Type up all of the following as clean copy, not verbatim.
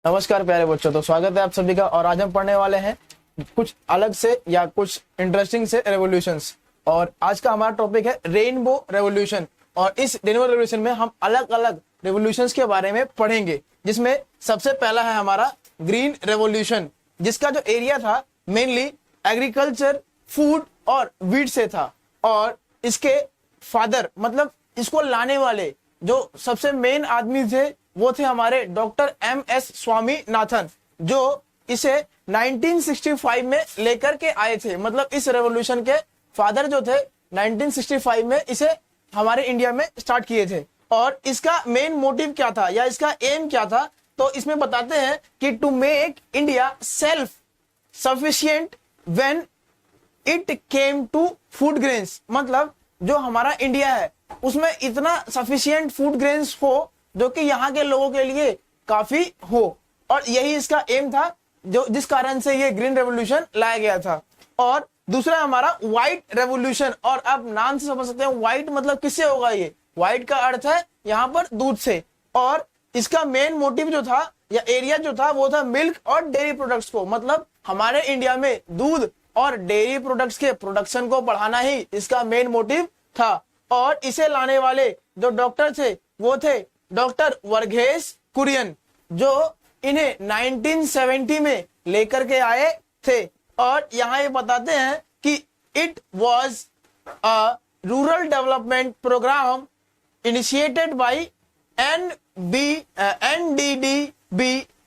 नमस्कार प्यारे बच्चों, तो स्वागत है आप सभी का। और आज हम पढ़ने वाले हैं कुछ अलग से या कुछ इंटरेस्टिंग से रेवोल्यूशंस। और आज का हमारा टॉपिक है रेनबो रेवोल्यूशन। और इस रेनबो रेवोल्यूशन में हम अलग अलग रेवोल्यूशंस के बारे में पढ़ेंगे, जिसमें सबसे पहला है हमारा ग्रीन रेवोल्यूशन, जिसका जो एरिया था मेनली एग्रीकल्चर, फूड और वीट से था। और इसके फादर मतलब इसको लाने वाले जो सबसे मेन आदमी थे वो थे हमारे डॉक्टर MS स्वामीनाथन, जो इसे 1965 में लेकर के आए थे। मतलब इस रेवोल्यूशन के फादर जो थे 1965 में इसे हमारे इंडिया में स्टार्ट किए थे। और इसका मेन मोटिव क्या था या इसका एम क्या था, तो इसमें बताते हैं कि to make India self sufficient when it came to food grains. मतलब जो हमारा इंडिया है उसमें इतना सफिशिएंट फूड ग्रेन्स हो जो कि यहाँ के लोगों के लिए काफी हो। और यही इसका एम था, जो जिस कारण से ये ग्रीन रेवोल्यूशन लाया गया था। और दूसरा हमारा व्हाइट रेवोल्यूशन। और आप नाम से समझ सकते हैं व्हाइट मतलब किससे होगा। ये व्हाइट का अर्थ है यहाँ पर दूध से। और इसका मेन मोटिव जो था या एरिया जो था वो था मिल्क और डेयरी प्रोडक्ट्स को। मतलब हमारे इंडिया में दूध और डेयरी प्रोडक्ट्स के प्रोडक्शन को बढ़ाना ही इसका मेन मोटिव था। और इसे लाने वाले जो डॉक्टर थे वो थे डॉक्टर वर्गीस कुरियन, जो इन्हें 1970 में लेकर के आए थे। और यहाँ ये बताते हैं कि it was a rural development programme initiated by NDDB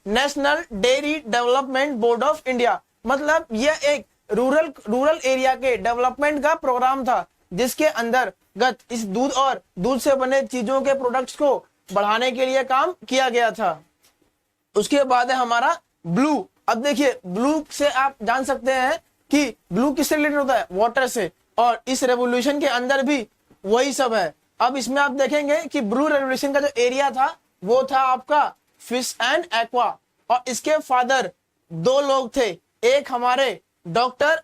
national dairy development board of India. मतलब यह एक रूरल एरिया के डेवलपमेंट का प्रोग्राम था, जिसके अंतर्गत इस दूध और दूध से बने चीजों के प्रोडक्ट्स को बढ़ाने के लिए काम किया गया था। उसके बाद है हमारा ब्लू। अब देखिए ब्लू से आप जान सकते हैं कि ब्लू किससे रिलेटेड होता है, वाटर से। और इस रेवोल्यूशन के अंदर भी वही सब है। अब इसमें आप देखेंगे कि ब्लू रेवोल्यूशन का जो एरिया था वो था आपका फिश एंड एक्वा। और इसके फादर दो लोग थे, एक हमारे डॉक्टर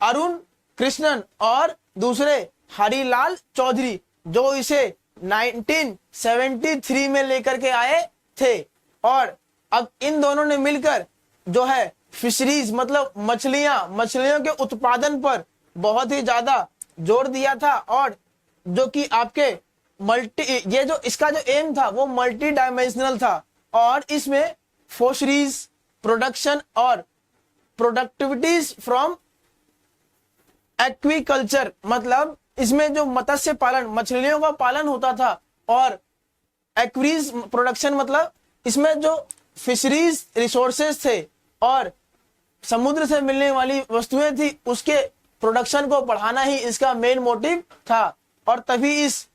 अरुण कृष्णन और दूसरे हरिलाल चौधरी, जो इसे 1973 में लेकर के आए थे। और अब इन दोनों ने मिलकर जो है फिशरीज मतलब मछलियों के उत्पादन पर बहुत ही ज्यादा जोर दिया था। और जो कि आपके ये जो इसका जो एम था वो मल्टी डायमेंशनल था। और इसमें फिशरीज प्रोडक्शन और प्रोडक्टिविटीज फ्रॉम एक्वीकल्चर, मतलब इसमें जो मत्स्य पालन मछलियों का पालन होता था। और एक्वीज प्रोडक्शन मतलब इसमें जो फिशरीज रिसोर्सेज थे और समुद्र से मिलने वाली वस्तुएं थी उसके प्रोडक्शन को बढ़ाना ही इसका मेन मोटिव था। और तभी इस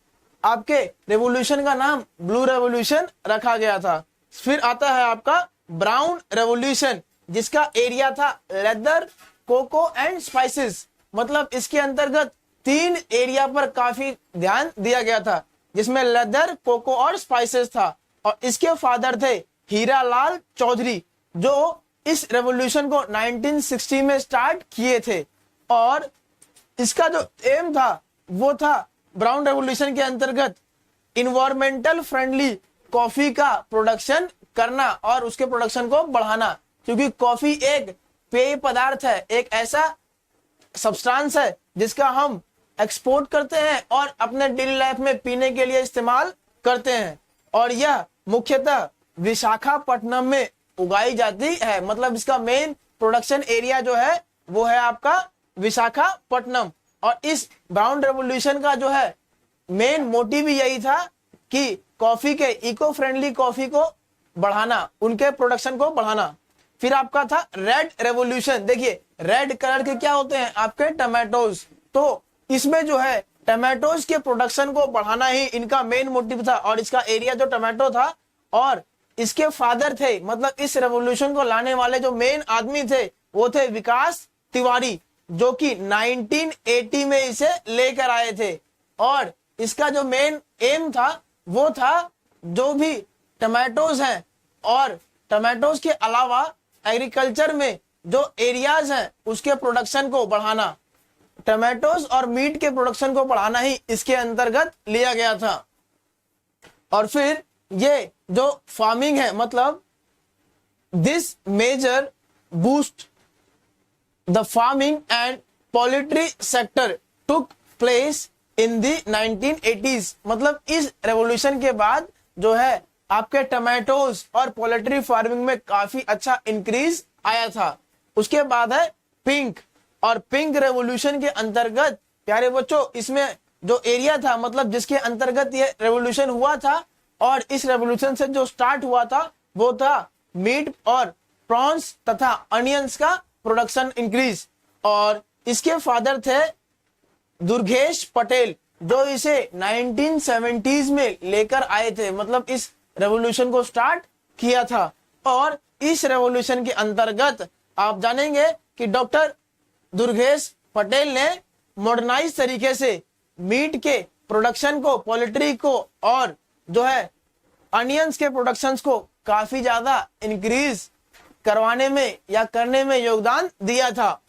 आपके रेवोल्यूशन का नाम ब्लू रेवोल्यूशन रखा गया था। फिर आता है आपका ब्राउन रेवोल्यूशन, जिसका एरिया था लेदर, कोको एंड स्पाइसेस। मतलब इसके अंतर्गत 3 एरिया पर काफी ध्यान दिया गया था, जिसमें लेदर, कोको और स्पाइसेस था। और इसके फादर थे हीरालाल चौधरी, जो इस रेवोल्यूशन को 1960 में स्टार्ट किए थे। और इसका जो एम था वो था ब्राउन रेवोल्यूशन के अंतर्गत इन्वायरमेंटल फ्रेंडली कॉफी का प्रोडक्शन करना और उसके प्रोडक्शन को बढ़ाना। क्योंकि कॉफी एक पेय पदार्थ है, एक ऐसा सब्सटेंस है जिसका हम एक्सपोर्ट करते हैं और अपने डेली लाइफ में पीने के लिए इस्तेमाल करते हैं। और यह मुख्यतः विशाखापट्टनम में उगाई जाती है। मतलब इसका मेन प्रोडक्शन एरिया जो है वो है आपका विशाखापट्टनम। और इस ब्राउन रेवोल्यूशन का जो है मेन मोटिव भी यही था कि कॉफी के इको फ्रेंडली कॉफी को बढ़ाना, उनके प्रोडक्शन को बढ़ाना। फिर आपका था रेड रेवोल्यूशन। देखिए रेड कलर के क्या होते हैं आपके टमाटोज, तो इसमें जो है टमाटोज के प्रोडक्शन को बढ़ाना ही इनका मेन मोटिव था। और इसका एरिया जो टमाटो था, और इसके फादर थे मतलब इस रेवोल्यूशन को लाने वाले जो मेन आदमी थे वो थे विकास तिवारी, जो कि 1980 में इसे लेकर आए थे। और इसका जो मेन एम था वो था जो भी टमाटोज हैं और टमाटोज के अलावा एग्रीकल्चर में जो एरियाज हैं उसके प्रोडक्शन को बढ़ाना, टमाटोज और मीट के प्रोडक्शन को बढ़ाना ही इसके अंतर्गत लिया गया था। और फिर ये जो फार्मिंग है मतलब this major boost the farming and poultry sector took place in the 1980s। मतलब इस रेवोल्यूशन के बाद जो है आपके टमाटोज और पोल्ट्री फार्मिंग में काफी अच्छा इंक्रीज आया था। उसके बाद है पिंक, और पिंक रेवोल्यूशन के अंतर्गत प्यारे बच्चों इसमें जो एरिया था, मतलब जिसके अंतर्गत ये रेवोल्यूशन हुआ था, और इस रेवोल्यूशन से जो स्टार्ट हुआ था वो था मीट और प्रॉन्स तथा अनियंस का प्रोडक्शन इंक्रीज। और इसके फादर थे दुर्गेश पटेल, जो इसे 1970s में लेकर आए थे, मतलब इस रेवोल्यूशन को स्टार्ट किया था। और इस रेवोल्यूशन के अंतर्गत आप जानेंगे कि डॉक्टर दुर्गेश पटेल ने मॉडर्नाइज तरीके से मीट के प्रोडक्शन को, पोल्ट्री को और जो है अनियंस के प्रोडक्शंस को काफी ज्यादा इंक्रीज करवाने में या करने में योगदान दिया था।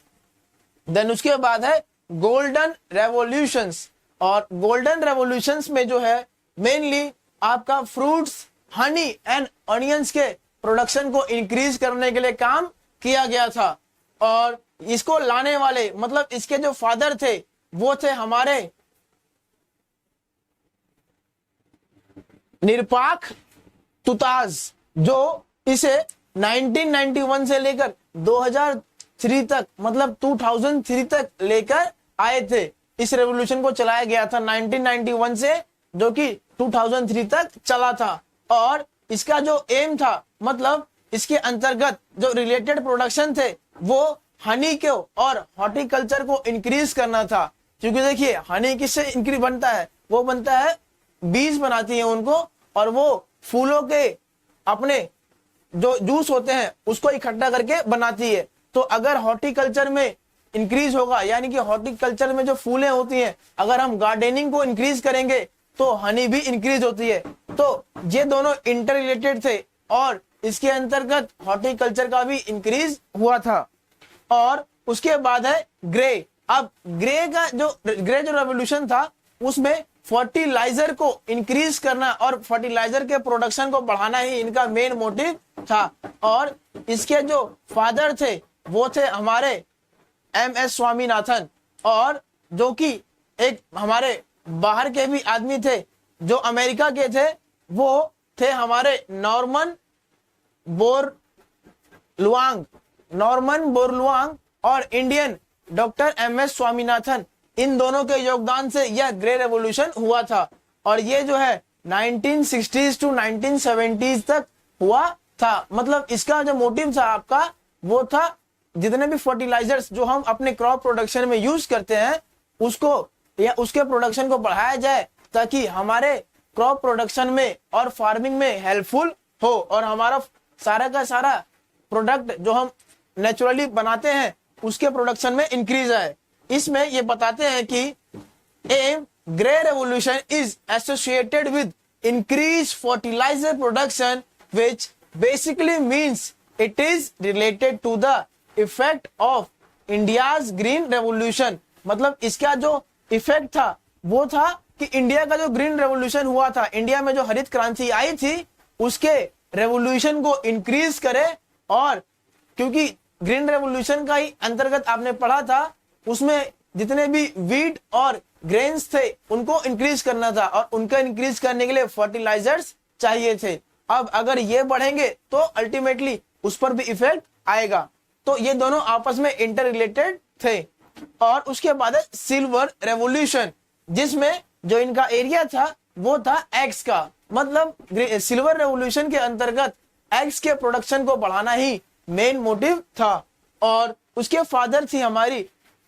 देन उसके बाद है गोल्डन रेवोल्यूशंस, और गोल्डन रेवोल्यूशंस में जो है मेनली आपका फ्रूट्स, हनी एंड ऑनियंस के प्रोडक्शन को इंक्रीज करने के लिए काम किया गया था। और इसको लाने वाले, मतलब इसके जो फादर थे वो थे हमारे निरपाख तुताज, जो इसे 1991 से लेकर 2003 तक, मतलब 2003 तक लेकर आए थे। इस रेवोल्यूशन को चलाया गया था 1991 से, जो कि 2003 तक चला था। और इसका जो एम था, मतलब इसके अंतर्गत जो रिलेटेड प्रोडक्शन थे वो हनी को और हॉर्टिकल्चर को इंक्रीज करना था। क्योंकि देखिए हनी किससे इंक्रीज बनता है, वो बनता है बीज बनाती है उनको, और वो फूलों के अपने जो जूस होते हैं उसको इकट्ठा करके बनाती है। तो अगर हॉर्टिकल्चर में इंक्रीज होगा, यानी कि हॉर्टिकल्चर में जो फूलें होती हैं, अगर हम गार्डनिंग को इंक्रीज करेंगे तो हनी भी इंक्रीज होती है। तो ये दोनों इंटर रिलेटेड थे, और इसके अंतर्गत हॉर्टिकल्चर का भी इंक्रीज हुआ था। और उसके बाद है ग्रे। अब ग्रे जो रेवोल्यूशन था उसमें फर्टिलाइजर को इंक्रीज करना और फर्टिलाइजर के प्रोडक्शन को बढ़ाना ही इनका मेन मोटिव था। और इसके जो फादर थे वो थे हमारे MS स्वामीनाथन, और जो कि एक हमारे बाहर के भी आदमी थे जो अमेरिका के थे, वो थे हमारे नॉर्मन बोरलुआंग और इंडियन डॉक्टर MS स्वामीनाथन। इन दोनों के योगदान से यह ग्रे रेवोल्यूशन हुआ था, और ये जो है 1960s to 1970s तक हुआ था। मतलब इसका जो मोटिव था आपका वो था जितने भी फर्टिलाइजर्स जो हम अपने क्रॉप प्रोडक्शन में यूज करते हैं उसको या उसके प्रोडक्शन को बढ़ाया जाए, ताकि हमारे क्रॉप प्रोडक्शन में और फार्मिंग में हेल्पफुल हो, और हमारा सारा का सारा प्रोडक्ट जो हम नेचुरली बनाते हैं उसके प्रोडक्शन में इंक्रीज आए। इसमें ये बताते हैं कि am grey revolution is associated with increase fertiliser production which basically means it is related to the effect of India's green revolution. मतलब इसका जो इफेक्ट था वो था कि इंडिया का जो ग्रीन रेवोल्यूशन हुआ था, इंडिया में जो हरित क्रांति आई थी, उसके रेवोल्यूशन को इंक्रीज करे। और क्योंकि ग्रीन रेवोल्यूशन का ही अंतर्गत आपने पढ़ा था, उसमें जितने भी वीट और ग्रेन्स थे उनको इंक्रीज करना था, और उनका इंक्रीज करने के लिए फर्टिलाइजर्स चाहिए थे। अब अगर ये बढ़ेंगे तो अल्टीमेटली उस पर भी इफेक्ट आएगा। तो ये दोनों आपस में इंटर रिलेटेड थे। और उसके बाद है सिल्वर रेवोल्यूशन, जिसमें जो इनका एरिया था वो था एग्स का। मतलब सिल्वर रेवोल्यूशन के अंतर्गत एग्स के प्रोडक्शन को बढ़ाना ही मेन मोटिव था। और उसके फादर थी हमारी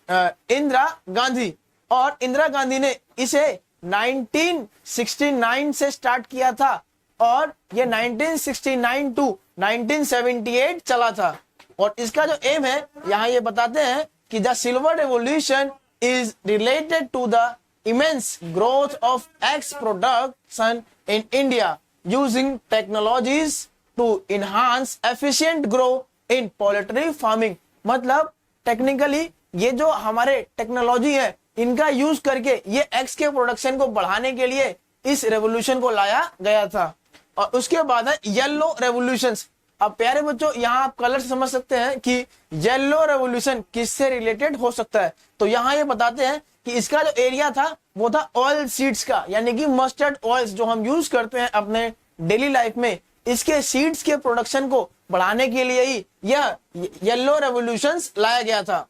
इंदिरा गांधी, और इंदिरा गांधी ने इसे 1969 से स्टार्ट किया था, और ये 1969 टू 1978 चला था। और इसका जो एम है यहाँ ये बताते हैं कि the silver revolution is related to the immense growth of eggs production in India using technologies to enhance efficient grow in poultry farming. मतलब टेक्निकली ये जो हमारे टेक्नोलॉजी है इनका यूज करके ये एग्स के प्रोडक्शन को बढ़ाने के लिए इस रेवोल्यूशन को लाया गया था। और उसके बाद है येलो रेवोल्यूशंस। अब प्यारे बच्चों यहाँ आप कलर समझ सकते हैं कि येलो रेवोल्यूशन किससे रिलेटेड हो सकता है। तो यहाँ ये बताते हैं कि इसका जो एरिया था वो था ऑयल सीड्स का, यानी कि मस्टर्ड ऑयल्स जो हम यूज करते हैं अपने डेली लाइफ में, इसके सीड्स के प्रोडक्शन को बढ़ाने के लिए ही यह येलो रेवोल्यूशन लाया गया था।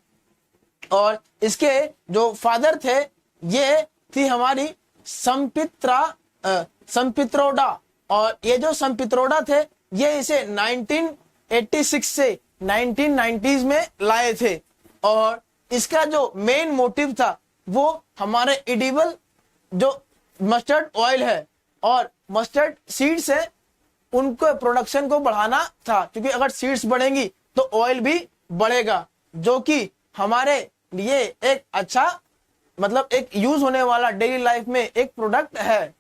और इसके जो फादर थे ये थी हमारी संपित्रोडा, और ये जो संपित्रोडा थे ये इसे 1986 से 1990s में लाए थे। और इसका जो मेन मोटिव था वो हमारे एडिबल जो मस्टर्ड ऑयल है और मस्टर्ड सीड्स है उनको प्रोडक्शन को बढ़ाना था, क्योंकि अगर सीड्स बढ़ेंगी तो ऑयल भी बढ़ेगा, जो कि हमारे लिए एक अच्छा मतलब एक यूज होने वाला डेली लाइफ में एक प्रोडक्ट है।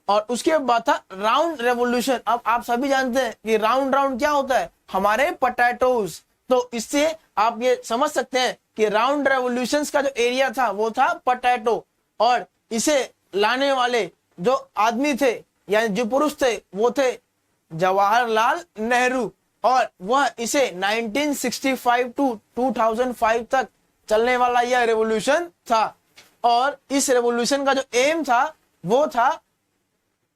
और उसके बाद था राउंड रेवोल्यूशन। अब आप सभी जानते हैं कि राउंड राउंड क्या होता है, हमारे पोटैटोज। तो इससे आप ये समझ सकते हैं कि राउंड रेवोल्यूशन का जो एरिया था वो था पोटैटो, और इसे लाने वाले जो आदमी थे यानी जो पुरुष थे वो थे जवाहरलाल नेहरू, और वह इसे 1965 टू 2005 तक चलने वाला यह रेवोल्यूशन था। और इस रेवोल्यूशन का जो एम था वो था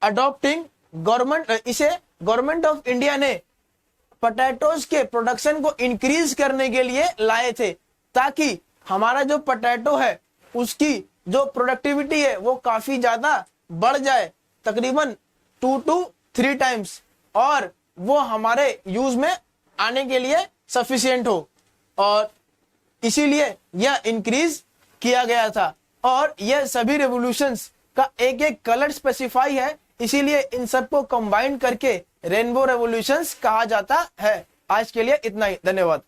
अडॉप्टिंग गवर्नमेंट, इसे गवर्नमेंट ऑफ इंडिया ने पोटैटोज के प्रोडक्शन को इंक्रीज करने के लिए लाए थे, ताकि हमारा जो पोटैटो है उसकी जो प्रोडक्टिविटी है वो काफी ज्यादा बढ़ जाए, तकरीबन 2 to 3 टाइम्स, और वो हमारे यूज में आने के लिए सफिशिएंट हो। और इसीलिए यह इंक्रीज किया गया था। और यह सभी रेवोल्यूशंस का एक एक कलर स्पेसिफाई है, इसीलिए इन सबको कंबाइन करके रेनबो रेवोल्यूशंस कहा जाता है। आज के लिए इतना ही, धन्यवाद।